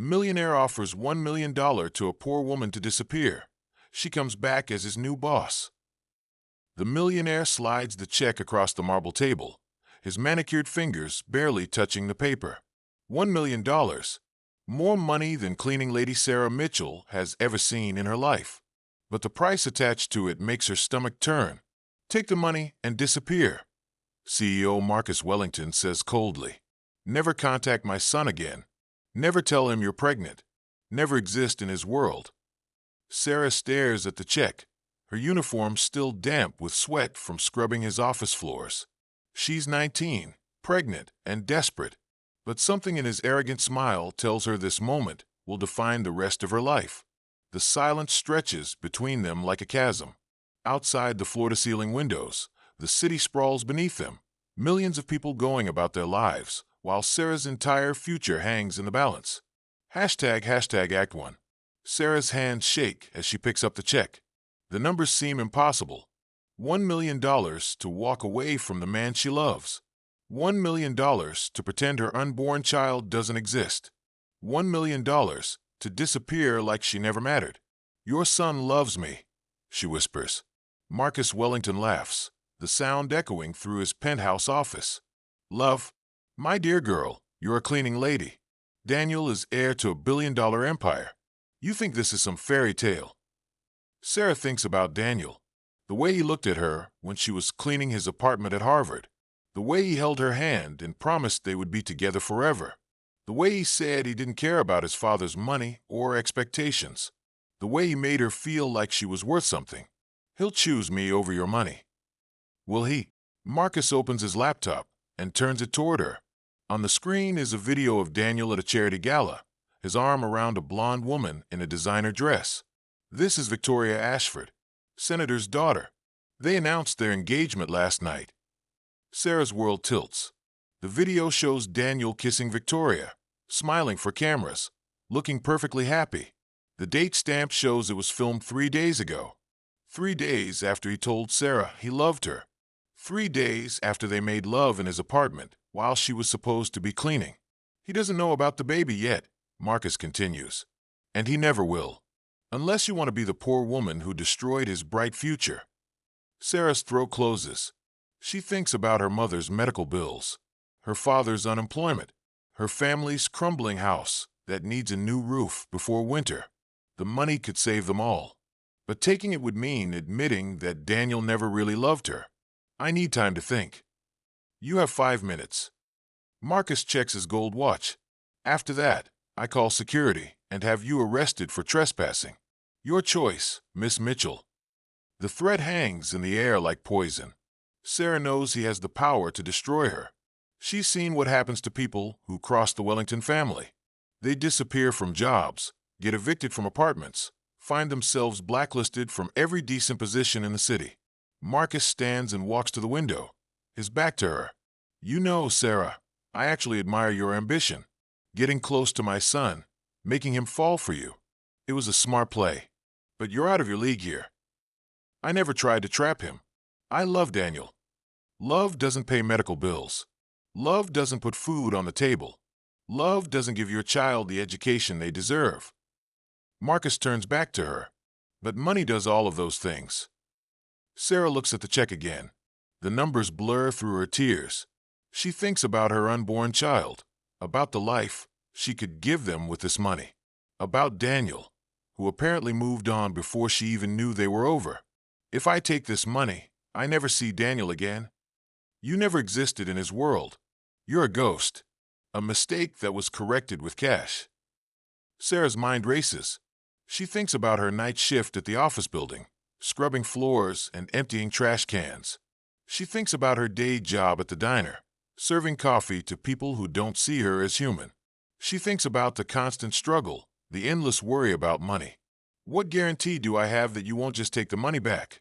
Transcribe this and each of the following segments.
Millionaire offers $1 million to a poor woman to disappear. She comes back as his new boss. The millionaire slides the check across the marble table, his manicured fingers barely touching the paper. $1 million. More money than cleaning lady Sarah Mitchell has ever seen in her life. But the price attached to it makes her stomach turn. Take the money and disappear. CEO Marcus Wellington says coldly. Never contact my son again. Never tell him you're pregnant. Never exist in his world. Sarah stares at the check, her uniform still damp with sweat from scrubbing his office floors. She's 19, pregnant and desperate, but something in his arrogant smile tells her this moment will define the rest of her life. The silence stretches between them like a chasm. Outside the floor-to-ceiling windows, the city sprawls beneath them, millions of people going about their lives, while Sarah's entire future hangs in the balance. Hashtag Act 1. Sarah's hands shake as she picks up the check. The numbers seem impossible. $1 million to walk away from the man she loves. $1 million to pretend her unborn child doesn't exist. $1 million to disappear like she never mattered. Your son loves me, she whispers. Marcus Wellington laughs, the sound echoing through his penthouse office. Love? My dear girl, you're a cleaning lady. Daniel is heir to $1 billion empire. You think this is some fairy tale. Sarah thinks about Daniel, the way he looked at her when she was cleaning his apartment at Harvard, the way he held her hand and promised they would be together forever, the way he said he didn't care about his father's money or expectations, the way he made her feel like she was worth something. He'll choose me over your money. Will he? Marcus opens his laptop and turns it toward her. On the screen is a video of Daniel at a charity gala, his arm around a blonde woman in a designer dress. This is Victoria Ashford, Senator's daughter. They announced their engagement last night. Sarah's world tilts. The video shows Daniel kissing Victoria, smiling for cameras, looking perfectly happy. The date stamp shows it was filmed 3 days ago. 3 days after he told Sarah he loved her. 3 days after they made love in his apartment while she was supposed to be cleaning. He doesn't know about the baby yet, Marcus continues. And he never will. Unless you want to be the poor woman who destroyed his bright future. Sarah's throat closes. She thinks about her mother's medical bills, her father's unemployment, her family's crumbling house that needs a new roof before winter. The money could save them all. But taking it would mean admitting that Daniel never really loved her. I need time to think. You have 5 minutes. Marcus checks his gold watch. After that, I call security and have you arrested for trespassing. Your choice, Miss Mitchell. The threat hangs in the air like poison. Sarah knows he has the power to destroy her. She's seen what happens to people who cross the Wellington family. They disappear from jobs, get evicted from apartments, find themselves blacklisted from every decent position in the city. Marcus stands and walks to the window, his back to her. You know, Sarah, I actually admire your ambition. Getting close to my son, making him fall for you. It was a smart play. But you're out of your league here. I never tried to trap him. I love Daniel. Love doesn't pay medical bills. Love doesn't put food on the table. Love doesn't give your child the education they deserve. Marcus turns back to her. But money does all of those things. Sarah looks at the check again. The numbers blur through her tears. She thinks about her unborn child, about the life she could give them with this money, about Daniel, who apparently moved on before she even knew they were over. If I take this money, I never see Daniel again. You never existed in his world. You're a ghost, a mistake that was corrected with cash. Sarah's mind races. She thinks about her night shift at the office building, scrubbing floors and emptying trash cans. She thinks about her day job at the diner, serving coffee to people who don't see her as human. She thinks about the constant struggle, the endless worry about money. What guarantee do I have that you won't just take the money back?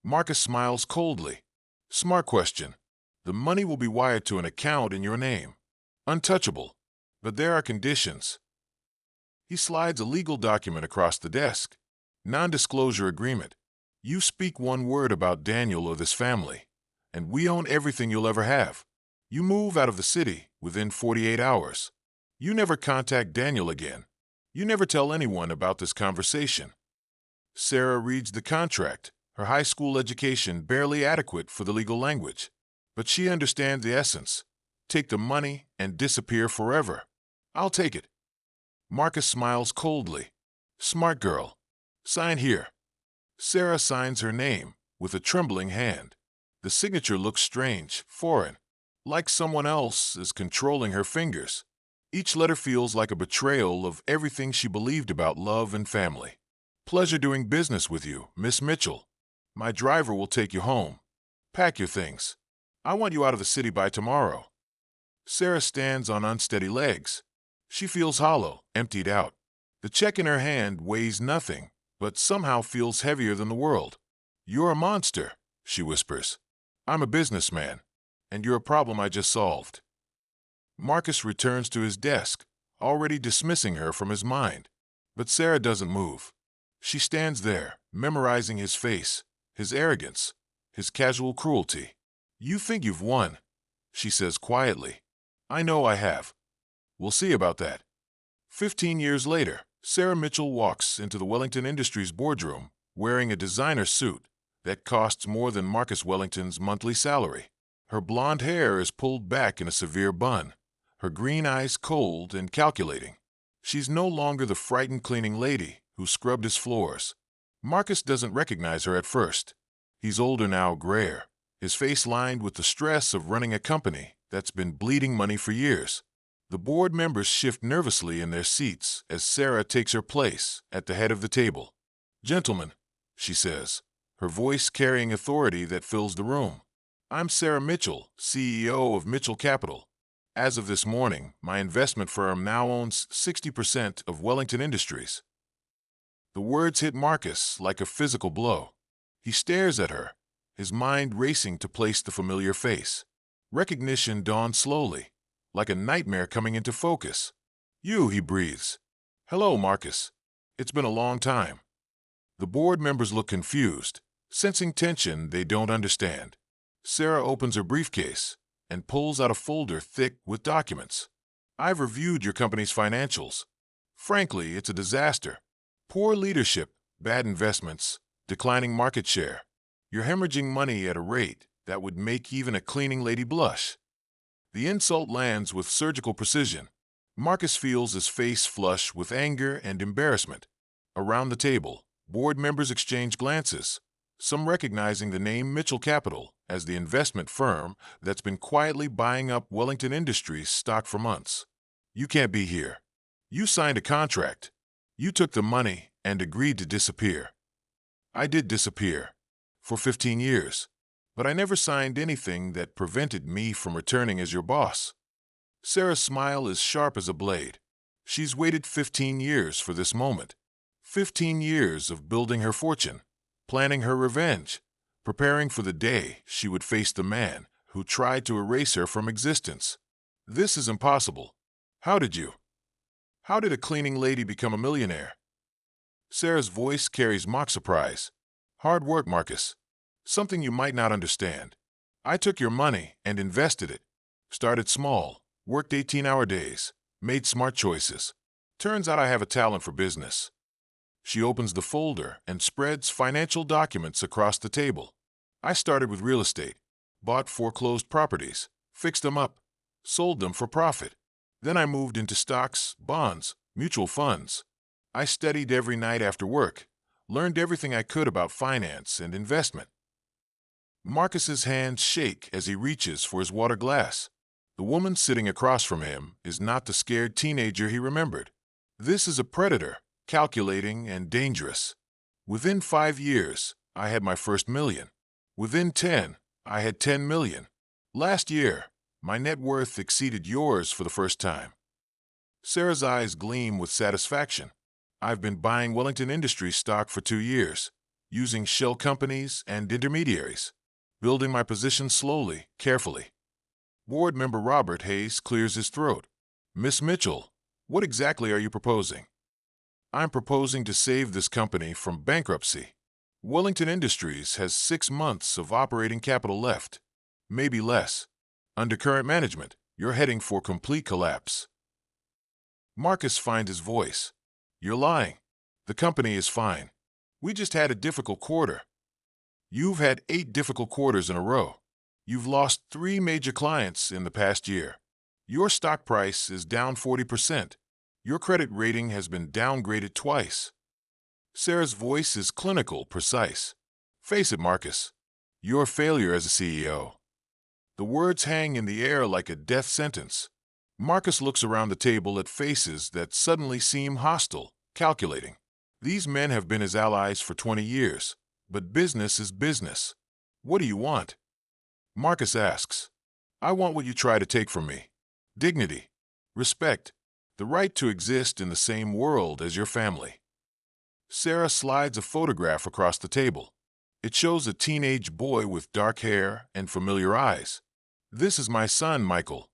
Marcus smiles coldly. Smart question. The money will be wired to an account in your name. Untouchable. But there are conditions. He slides a legal document across the desk. Non-disclosure agreement. You speak one word about Daniel or this family, and we own everything you'll ever have. You move out of the city within 48 hours. You never contact Daniel again. You never tell anyone about this conversation. Sarah reads the contract, her high school education barely adequate for the legal language. But she understands the essence. Take the money and disappear forever. I'll take it. Marcus smiles coldly. Smart girl. Sign here. Sarah signs her name with a trembling hand. The signature looks strange, foreign, like someone else is controlling her fingers. Each letter feels like a betrayal of everything she believed about love and family. Pleasure doing business with you, Miss Mitchell. My driver will take you home. Pack your things. I want you out of the city by tomorrow. Sarah stands on unsteady legs. She feels hollow, emptied out. The check in her hand weighs nothing, but somehow feels heavier than the world. You're a monster, she whispers. I'm a businessman, and you're a problem I just solved. Marcus returns to his desk, already dismissing her from his mind. But Sarah doesn't move. She stands there, memorizing his face, his arrogance, his casual cruelty. You think you've won, she says quietly. I know I have. We'll see about that. 15 years later, Sarah Mitchell walks into the Wellington Industries boardroom wearing a designer suit that costs more than Marcus Wellington's monthly salary. Her blonde hair is pulled back in a severe bun, her green eyes cold and calculating. She's no longer the frightened cleaning lady who scrubbed his floors. Marcus doesn't recognize her at first. He's older now, grayer, his face lined with the stress of running a company that's been bleeding money for years. The board members shift nervously in their seats as Sarah takes her place at the head of the table. Gentlemen, she says, her voice carrying authority that fills the room. I'm Sarah Mitchell, CEO of Mitchell Capital. As of this morning, my investment firm now owns 60% of Wellington Industries. The words hit Marcus like a physical blow. He stares at her, his mind racing to place the familiar face. Recognition dawns slowly, like a nightmare coming into focus. You, he breathes. Hello, Marcus. It's been a long time. The board members look confused, sensing tension they don't understand. Sarah opens her briefcase and pulls out a folder thick with documents. I've reviewed your company's financials. Frankly, it's a disaster. Poor leadership, bad investments, declining market share. You're hemorrhaging money at a rate that would make even a cleaning lady blush. The insult lands with surgical precision. Marcus feels his face flush with anger and embarrassment. Around the table, board members exchange glances, some recognizing the name Mitchell Capital as the investment firm that's been quietly buying up Wellington Industries stock for months. You can't be here. You signed a contract. You took the money and agreed to disappear. I did disappear. For 15 years. But I never signed anything that prevented me from returning as your boss. Sarah's smile is sharp as a blade. She's waited 15 years for this moment. 15 years of building her fortune, planning her revenge, preparing for the day she would face the man who tried to erase her from existence. This is impossible. How did a cleaning lady become a millionaire? Sarah's voice carries mock surprise. Hard work, Marcus. Something you might not understand. I took your money and invested it. Started small, worked 18-hour days, made smart choices. Turns out I have a talent for business. She opens the folder and spreads financial documents across the table. I started with real estate, bought foreclosed properties, fixed them up, sold them for profit. Then I moved into stocks, bonds, mutual funds. I studied every night after work, learned everything I could about finance and investment. Marcus's hands shake as he reaches for his water glass. The woman sitting across from him is not the scared teenager he remembered. This is a predator, calculating and dangerous. Within 5 years, I had my first million. Within 10, I had 10 million. Last year, my net worth exceeded yours for the first time. Sarah's eyes gleam with satisfaction. I've been buying Wellington Industries stock for 2 years, using shell companies and intermediaries, building my position slowly, carefully. Board member Robert Hayes clears his throat. Miss Mitchell, what exactly are you proposing? I'm proposing to save this company from bankruptcy. Wellington Industries has 6 months of operating capital left, maybe less. Under current management, you're heading for complete collapse. Marcus finds his voice. You're lying. The company is fine. We just had a difficult quarter. You've had 8 difficult quarters in a row. You've lost 3 major clients in the past year. Your stock price is down 40%. Your credit rating has been downgraded twice. Sarah's voice is clinical, precise. Face it, Marcus. You're a failure as a CEO. The words hang in the air like a death sentence. Marcus looks around the table at faces that suddenly seem hostile, calculating. These men have been his allies for 20 years, but business is business. What do you want? Marcus asks. I want what you try to take from me. Dignity, respect, the right to exist in the same world as your family. Sarah slides a photograph across the table. It shows a teenage boy with dark hair and familiar eyes. This is my son, Michael.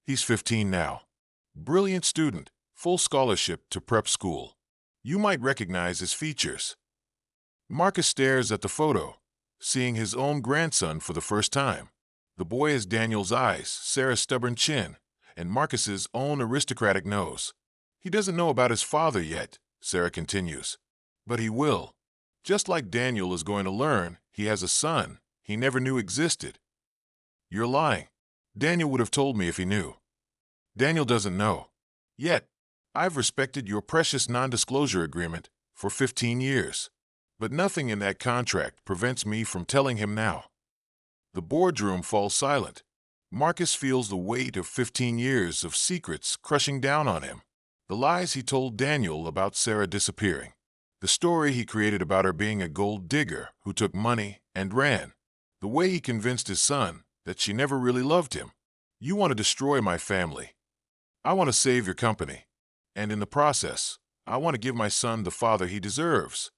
He's 15 now. Brilliant student, full scholarship to prep school. You might recognize his features. Marcus stares at the photo, seeing his own grandson for the first time. The boy has Daniel's eyes, Sarah's stubborn chin, and Marcus's own aristocratic nose. He doesn't know about his father yet, Sarah continues. But he will. Just like Daniel is going to learn, he has a son he never knew existed. You're lying. Daniel would have told me if he knew. Daniel doesn't know. Yet, I've respected your precious non-disclosure agreement for 15 years. But nothing in that contract prevents me from telling him now. The boardroom falls silent. Marcus feels the weight of 15 years of secrets crushing down on him. The lies he told Daniel about Sarah disappearing. The story he created about her being a gold digger who took money and ran. The way he convinced his son that she never really loved him. You want to destroy my family. I want to save your company. And in the process, I want to give my son the father he deserves.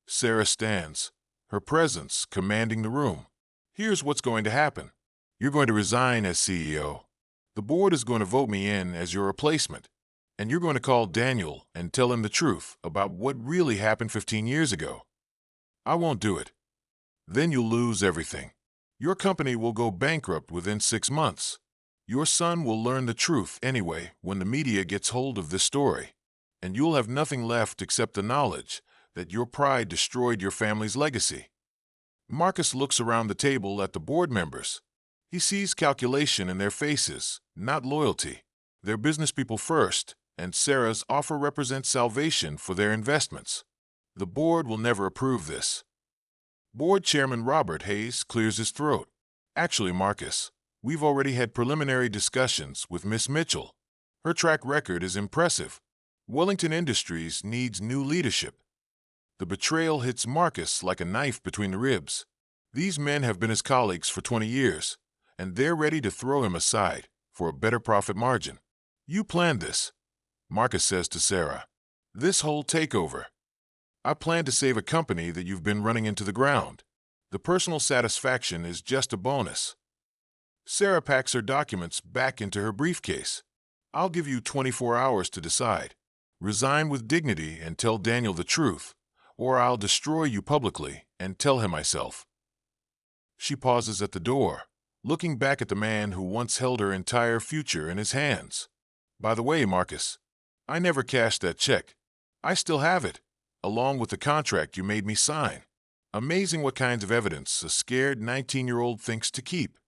Sarah stands, her presence commanding the room. Here's what's going to happen. You're going to resign as CEO. The board is going to vote me in as your replacement. And you're going to call Daniel and tell him the truth about what really happened 15 years ago. I won't do it. Then you'll lose everything. Your company will go bankrupt within 6 months. Your son will learn the truth anyway when the media gets hold of this story. And you'll have nothing left except the knowledge that your pride destroyed your family's legacy. Marcus looks around the table at the board members. He sees calculation in their faces, not loyalty. They're business people first, and Sarah's offer represents salvation for their investments. The board will never approve this. Board Chairman Robert Hayes clears his throat. Actually, Marcus, we've already had preliminary discussions with Miss Mitchell. Her track record is impressive. Wellington Industries needs new leadership. The betrayal hits Marcus like a knife between the ribs. These men have been his colleagues for 20 years, and they're ready to throw him aside for a better profit margin. You planned this, Marcus says to Sarah. This whole takeover. I plan to save a company that you've been running into the ground. The personal satisfaction is just a bonus. Sarah packs her documents back into her briefcase. I'll give you 24 hours to decide. Resign with dignity and tell Daniel the truth, or I'll destroy you publicly and tell him myself. She pauses at the door, looking back at the man who once held her entire future in his hands. By the way, Marcus, I never cashed that check. I still have it, along with the contract you made me sign. Amazing what kinds of evidence a scared 19-year-old thinks to keep.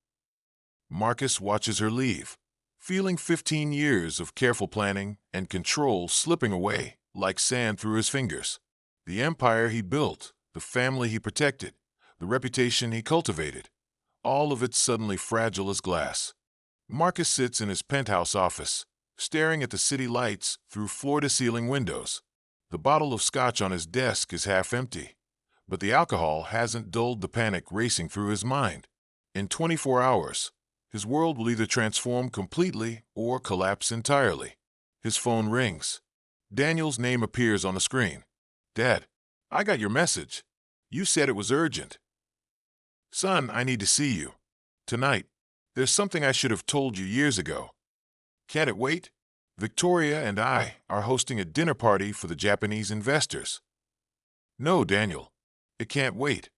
Marcus watches her leave, feeling 15 years of careful planning and control slipping away like sand through his fingers. The empire he built, the family he protected, the reputation he cultivated, all of it suddenly fragile as glass. Marcus sits in his penthouse office, staring at the city lights through floor-to-ceiling windows. The bottle of scotch on his desk is half empty, but the alcohol hasn't dulled the panic racing through his mind. In 24 hours, his world will either transform completely or collapse entirely. His phone rings. Daniel's name appears on the screen. Dad, I got your message. You said it was urgent. Son, I need to see you. Tonight. There's something I should have told you years ago. Can't it wait? Victoria and I are hosting a dinner party for the Japanese investors. No, Daniel. It can't wait.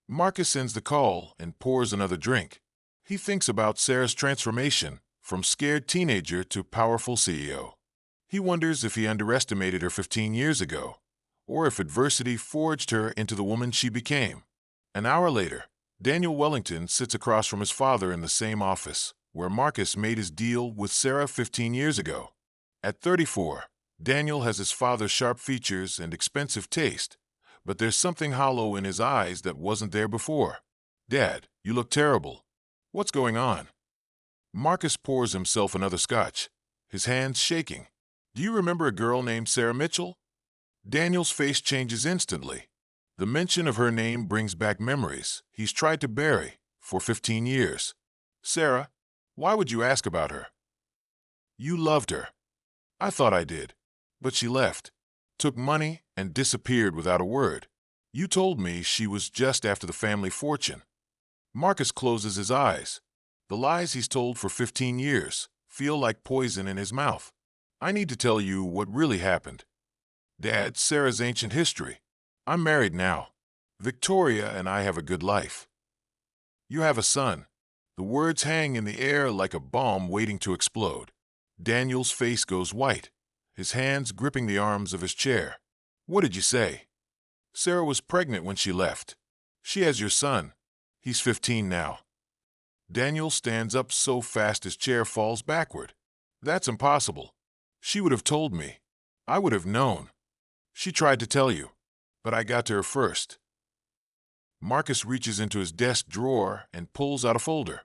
Marcus ends the call and pours another drink. He thinks about Sarah's transformation from scared teenager to powerful CEO. He wonders if he underestimated her 15 years ago, or if adversity forged her into the woman she became. An hour later, Daniel Wellington sits across from his father in the same office, where Marcus made his deal with Sarah 15 years ago. At 34, Daniel has his father's sharp features and expensive taste, but there's something hollow in his eyes that wasn't there before. "Dad, you look terrible. What's going on?" Marcus pours himself another scotch, his hands shaking. "Do you remember a girl named Sarah Mitchell?" Daniel's face changes instantly. The mention of her name brings back memories he's tried to bury for 15 years. "Sarah? Why would you ask about her?" "You loved her." "I thought I did. But she left, took money, and disappeared without a word. You told me she was just after the family fortune." Marcus closes his eyes. The lies he's told for 15 years feel like poison in his mouth. "I need to tell you what really happened. Dad, Sarah's ancient history. I'm married now. Victoria and I have a good life. You have a son." The words hang in the air like a bomb waiting to explode. Daniel's face goes white, his hands gripping the arms of his chair. "What did you say?" "Sarah was pregnant when she left. She has your son. He's 15 now." Daniel stands up so fast his chair falls backward. "That's impossible. She would have told me. I would have known. She tried to tell you, but I got to her first." Marcus reaches into his desk drawer and pulls out a folder.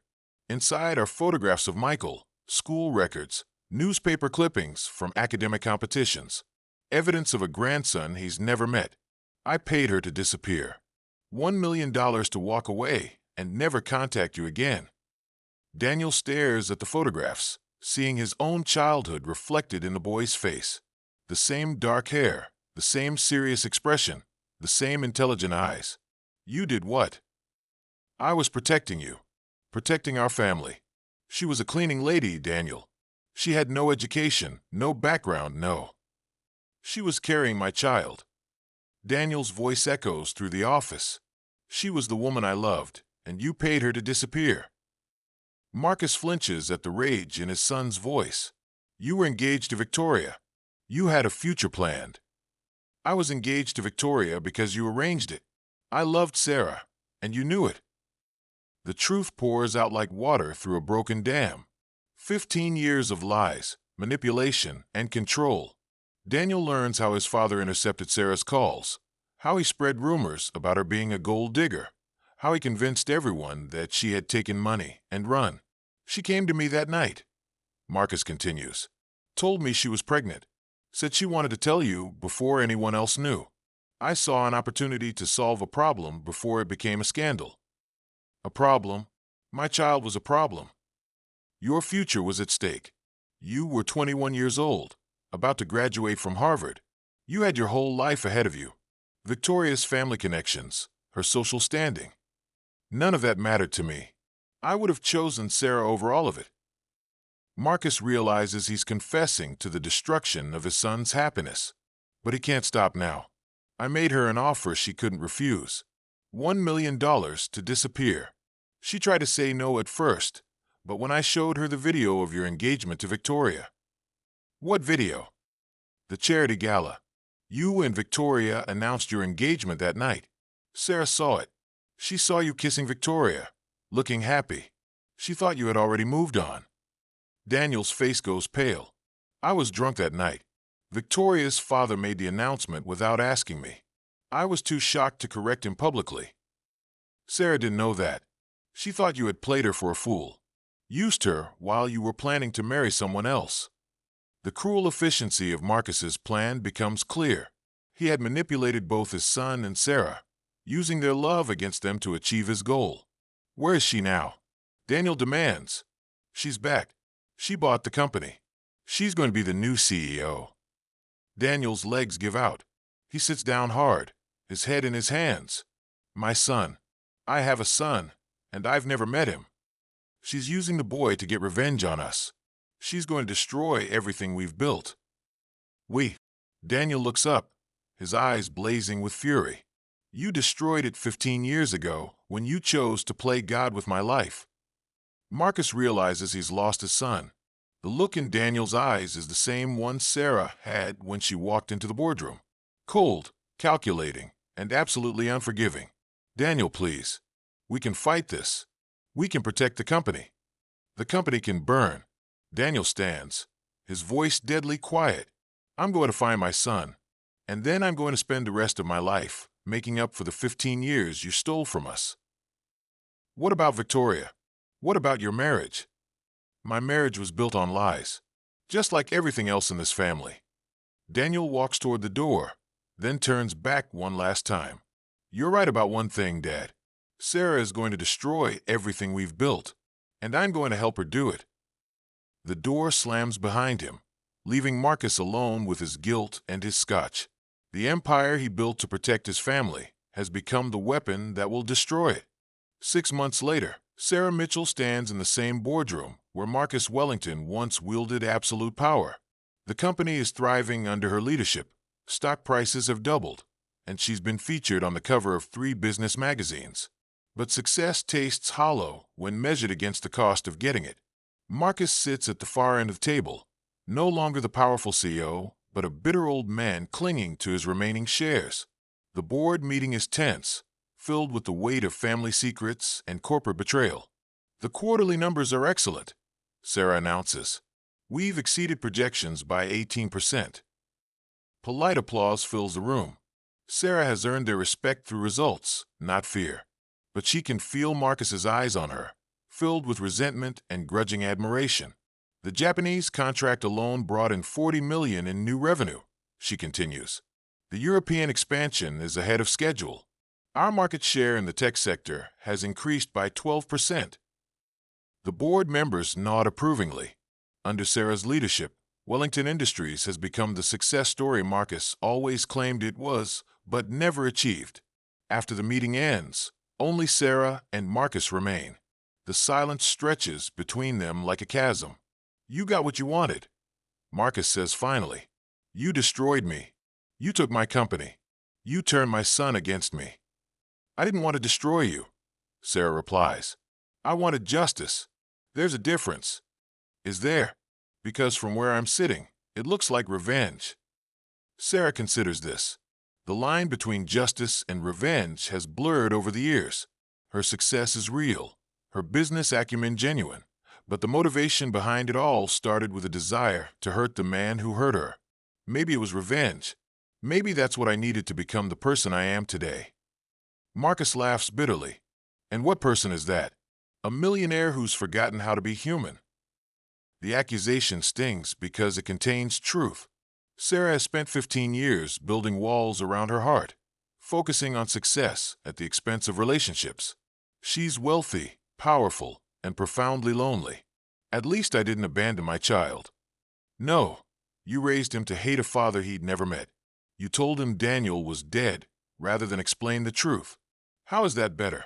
Inside are photographs of Michael, school records, newspaper clippings from academic competitions, evidence of a grandson he's never met. "I paid her to disappear. $1 million to walk away and never contact you again." Daniel stares at the photographs, seeing his own childhood reflected in the boy's face. The same dark hair, the same serious expression, the same intelligent eyes. "You did what?" "I was protecting you, protecting our family." "She was a cleaning lady, Daniel. She had no education, no background, no." "She was carrying my child." Daniel's voice echoes through the office. "She was the woman I loved, and you paid her to disappear." Marcus flinches at the rage in his son's voice. "You were engaged to Victoria. You had a future planned." "I was engaged to Victoria because you arranged it. I loved Sarah, and you knew it." The truth pours out like water through a broken dam. 15 years of lies, manipulation, and control. Daniel learns how his father intercepted Sarah's calls, how he spread rumors about her being a gold digger, how he convinced everyone that she had taken money and run. "She came to me that night," Marcus continues, "told me she was pregnant, said she wanted to tell you before anyone else knew. I saw an opportunity to solve a problem before it became a scandal." "A problem? My child was a problem. Your future was at stake. You were 21 years old, about to graduate from Harvard. You had your whole life ahead of you. Victoria's family connections, her social standing. None of that mattered to me. I would have chosen Sarah over all of it." Marcus realizes he's confessing to the destruction of his son's happiness. But he can't stop now. "I made her an offer she couldn't refuse. $1 million to disappear. She tried to say no at first, but when I showed her the video of your engagement to Victoria." "What video?" "The charity gala. You and Victoria announced your engagement that night. Sarah saw it. She saw you kissing Victoria, looking happy. She thought you had already moved on." Daniel's face goes pale. "I was drunk that night. Victoria's father made the announcement without asking me. I was too shocked to correct him publicly. Sarah didn't know that. She thought you had played her for a fool, used her while you were planning to marry someone else." The cruel efficiency of Marcus's plan becomes clear. He had manipulated both his son and Sarah, using their love against them to achieve his goal. "Where is she now?" Daniel demands. "She's back. She bought the company. She's going to be the new CEO." Daniel's legs give out. He sits down hard, his head in his hands. "My son. I have a son, and I've never met him. She's using the boy to get revenge on us. She's going to destroy everything we've built." Daniel looks up, his eyes blazing with fury. "You destroyed it 15 years ago when you chose to play God with my life." Marcus realizes he's lost his son. The look in Daniel's eyes is the same one Sarah had when she walked into the boardroom. Cold, calculating, and absolutely unforgiving. Daniel, please. We can fight this. We can protect the company. The company can burn. Daniel stands, his voice deadly quiet. I'm going to find my son, and then I'm going to spend the rest of my life making up for the 15 years you stole from us. What about Victoria? What about your marriage? My marriage was built on lies, just like everything else in this family. Daniel walks toward the door, then turns back one last time. You're right about one thing, Dad. Sarah is going to destroy everything we've built, and I'm going to help her do it. The door slams behind him, leaving Marcus alone with his guilt and his scotch. The empire he built to protect his family has become the weapon that will destroy it. 6 months later, Sarah Mitchell stands in the same boardroom where Marcus Wellington once wielded absolute power. The company is thriving under her leadership. Stock prices have doubled, and she's been featured on the cover of 3 business magazines. But success tastes hollow when measured against the cost of getting it. Marcus sits at the far end of the table, no longer the powerful CEO, but a bitter old man clinging to his remaining shares. The board meeting is tense, filled with the weight of family secrets and corporate betrayal. The quarterly numbers are excellent, Sarah announces. We've exceeded projections by 18%. Polite applause fills the room. Sarah has earned their respect through results, not fear. But she can feel Marcus's eyes on her, filled with resentment and grudging admiration. The Japanese contract alone brought in $40 million in new revenue, she continues. The European expansion is ahead of schedule. Our market share in the tech sector has increased by 12%. The board members nod approvingly. Under Sarah's leadership, Wellington Industries has become the success story Marcus always claimed it was, but never achieved. After the meeting ends, only Sarah and Marcus remain. The silence stretches between them like a chasm. You got what you wanted, Marcus says finally. You destroyed me. You took my company. You turned my son against me. I didn't want to destroy you, Sarah replies. I wanted justice. There's a difference. Is there? Because from where I'm sitting, it looks like revenge. Sarah considers this. The line between justice and revenge has blurred over the years. Her success is real, her business acumen genuine, but the motivation behind it all started with a desire to hurt the man who hurt her. Maybe it was revenge. Maybe that's what I needed to become the person I am today. Marcus laughs bitterly. And what person is that? A millionaire who's forgotten how to be human. The accusation stings because it contains truth. Sarah has spent 15 years building walls around her heart, focusing on success at the expense of relationships. She's wealthy, powerful, and profoundly lonely. At least I didn't abandon my child. No, you raised him to hate a father he'd never met. You told him Daniel was dead, rather than explain the truth. How is that better?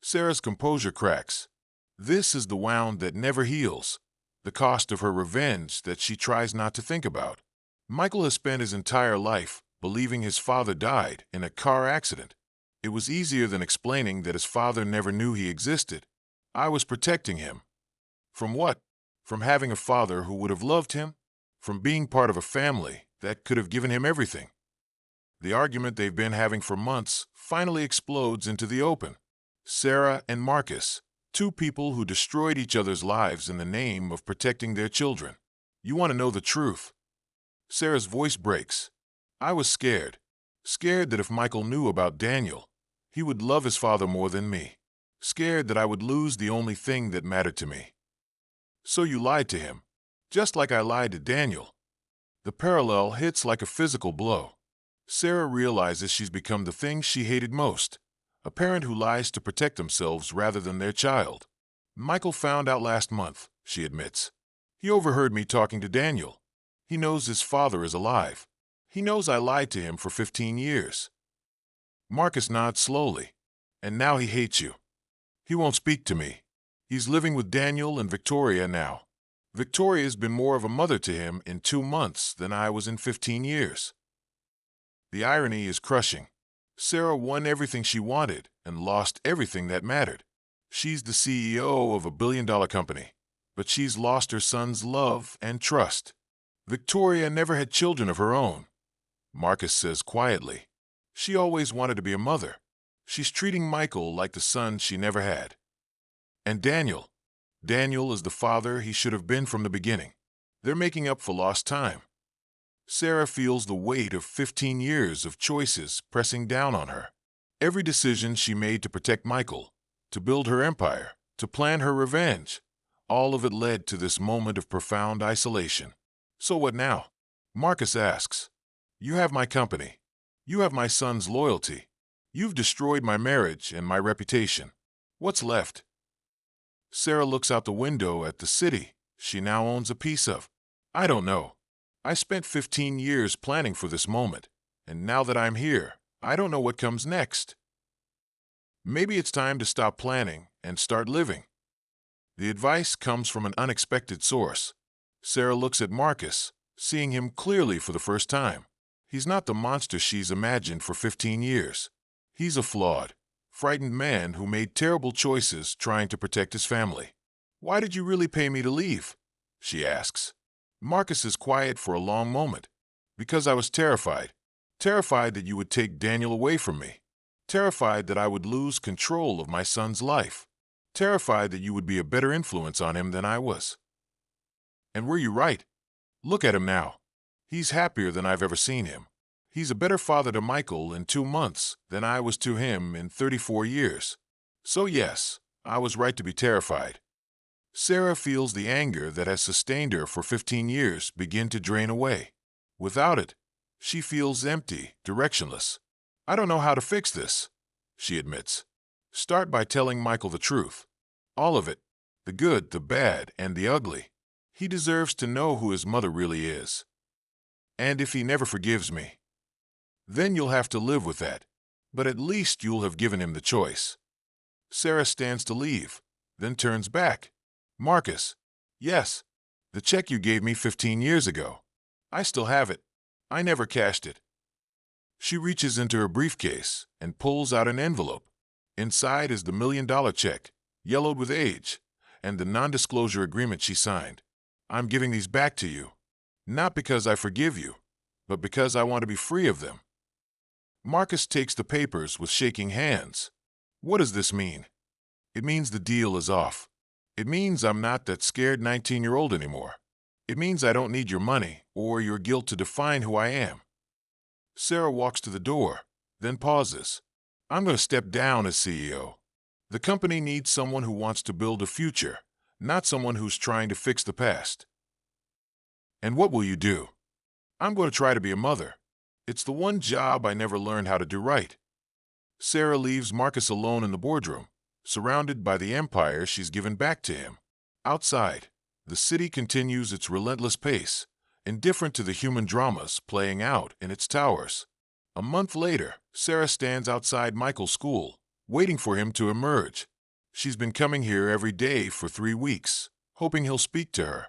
Sarah's composure cracks. This is the wound that never heals, the cost of her revenge that she tries not to think about. Michael has spent his entire life believing his father died in a car accident. It was easier than explaining that his father never knew he existed. I was protecting him. From what? From having a father who would have loved him? From being part of a family that could have given him everything? The argument they've been having for months finally explodes into the open. Sarah and Marcus, 2 people who destroyed each other's lives in the name of protecting their children. You want to know the truth? Sarah's voice breaks. I was scared. Scared that if Michael knew about Daniel, he would love his father more than me. Scared that I would lose the only thing that mattered to me. So you lied to him, just like I lied to Daniel. The parallel hits like a physical blow. Sarah realizes she's become the thing she hated most, a parent who lies to protect themselves rather than their child. Michael found out last month, she admits. He overheard me talking to Daniel. He knows his father is alive. He knows I lied to him for 15 years. Marcus nods slowly. And now he hates you. He won't speak to me. He's living with Daniel and Victoria now. Victoria's been more of a mother to him in 2 months than I was in 15 years. The irony is crushing. Sarah won everything she wanted and lost everything that mattered. She's the CEO of a billion-dollar company, but she's lost her son's love and trust. Victoria never had children of her own, Marcus says quietly. She always wanted to be a mother. She's treating Michael like the son she never had. And Daniel. Daniel is the father he should have been from the beginning. They're making up for lost time. Sarah feels the weight of 15 years of choices pressing down on her. Every decision she made to protect Michael, to build her empire, to plan her revenge, all of it led to this moment of profound isolation. So what now? Marcus asks. You have my company. You have my son's loyalty. You've destroyed my marriage and my reputation. What's left? Sarah looks out the window at the city she now owns a piece of. I don't know. I spent 15 years planning for this moment, and now that I'm here, I don't know what comes next. Maybe it's time to stop planning and start living. The advice comes from an unexpected source. Sarah looks at Marcus, seeing him clearly for the first time. He's not the monster she's imagined for 15 years. He's a flawed, frightened man who made terrible choices trying to protect his family. Why did you really pay me to leave? She asks. Marcus is quiet for a long moment. Because I was terrified. Terrified that you would take Daniel away from me. Terrified that I would lose control of my son's life. Terrified that you would be a better influence on him than I was. And were you right? Look at him now. He's happier than I've ever seen him. He's a better father to Michael in 2 months than I was to him in 34 years. So yes, I was right to be terrified. Sarah feels the anger that has sustained her for 15 years begin to drain away. Without it, she feels empty, directionless. I don't know how to fix this, she admits. Start by telling Michael the truth. All of it. The good, the bad, and the ugly. He deserves to know who his mother really is. And if he never forgives me, then you'll have to live with that. But at least you'll have given him the choice. Sarah stands to leave, then turns back. Marcus. Yes. The check you gave me 15 years ago. I still have it. I never cashed it. She reaches into her briefcase and pulls out an envelope. Inside is the $1 million check, yellowed with age, and the non-disclosure agreement she signed. I'm giving these back to you. Not because I forgive you, but because I want to be free of them. Marcus takes the papers with shaking hands. What does this mean? It means the deal is off. It means I'm not that scared 19-year-old anymore. It means I don't need your money or your guilt to define who I am. Sarah walks to the door, then pauses. I'm going to step down as CEO. The company needs someone who wants to build a future, not someone who's trying to fix the past. And what will you do? I'm going to try to be a mother. It's the one job I never learned how to do right. Sarah leaves Marcus alone in the boardroom, surrounded by the empire she's given back to him. Outside, the city continues its relentless pace, indifferent to the human dramas playing out in its towers. A month later, Sarah stands outside Michael's school, waiting for him to emerge. She's been coming here every day for 3 weeks, hoping he'll speak to her.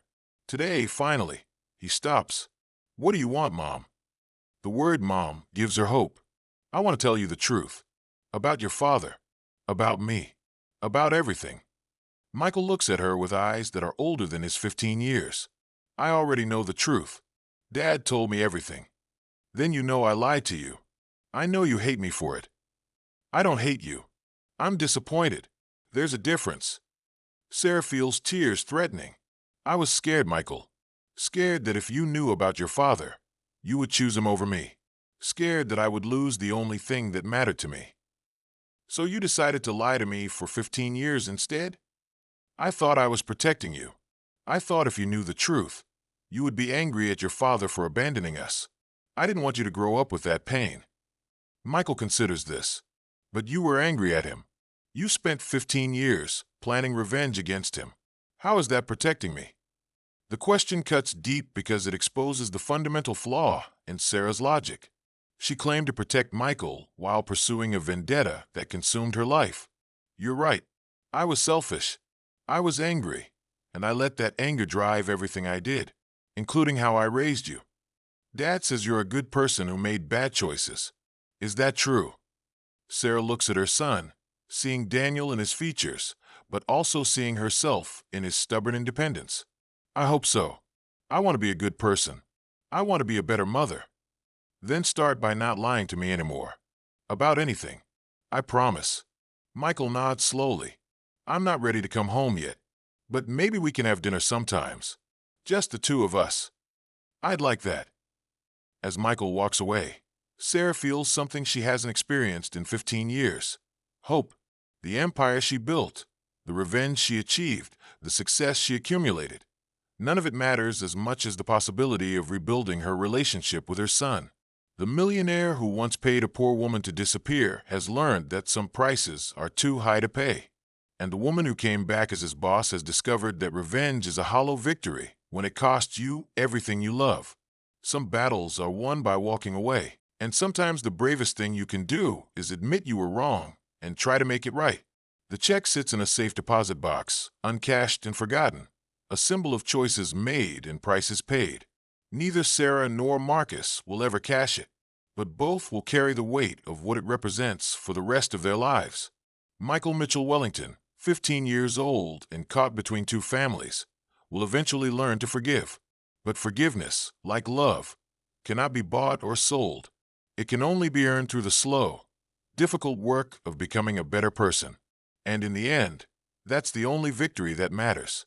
Today, finally, he stops. What do you want, Mom? The word Mom gives her hope. I want to tell you the truth. About your father. About me. About everything. Michael looks at her with eyes that are older than his 15 years. I already know the truth. Dad told me everything. Then you know I lied to you. I know you hate me for it. I don't hate you. I'm disappointed. There's a difference. Sarah feels tears threatening. I was scared, Michael. Scared that if you knew about your father, you would choose him over me. Scared that I would lose the only thing that mattered to me. So you decided to lie to me for 15 years instead? I thought I was protecting you. I thought if you knew the truth, you would be angry at your father for abandoning us. I didn't want you to grow up with that pain. Michael considers this. But you were angry at him. You spent 15 years planning revenge against him. How is that protecting me? The question cuts deep because it exposes the fundamental flaw in Sarah's logic. She claimed to protect Michael while pursuing a vendetta that consumed her life. You're right. I was selfish. I was angry, and I let that anger drive everything I did, including how I raised you. Dad says you're a good person who made bad choices. Is that true? Sarah looks at her son, seeing Daniel in his features, but also seeing herself in his stubborn independence. I hope so. I want to be a good person. I want to be a better mother. Then start by not lying to me anymore. About anything. I promise. Michael nods slowly. I'm not ready to come home yet, but maybe we can have dinner sometimes. Just the two of us. I'd like that. As Michael walks away, Sarah feels something she hasn't experienced in 15 years. Hope. The empire she built, the revenge she achieved, the success she accumulated. None of it matters as much as the possibility of rebuilding her relationship with her son. The millionaire who once paid a poor woman to disappear has learned that some prices are too high to pay. And the woman who came back as his boss has discovered that revenge is a hollow victory when it costs you everything you love. Some battles are won by walking away, and sometimes the bravest thing you can do is admit you were wrong and try to make it right. The check sits in a safe deposit box, uncashed and forgotten, a symbol of choices made and prices paid. Neither Sarah nor Marcus will ever cash it, but both will carry the weight of what it represents for the rest of their lives. Michael Mitchell Wellington, 15 years old and caught between two families, will eventually learn to forgive. But forgiveness, like love, cannot be bought or sold. It can only be earned through the slow, difficult work of becoming a better person. And in the end, that's the only victory that matters.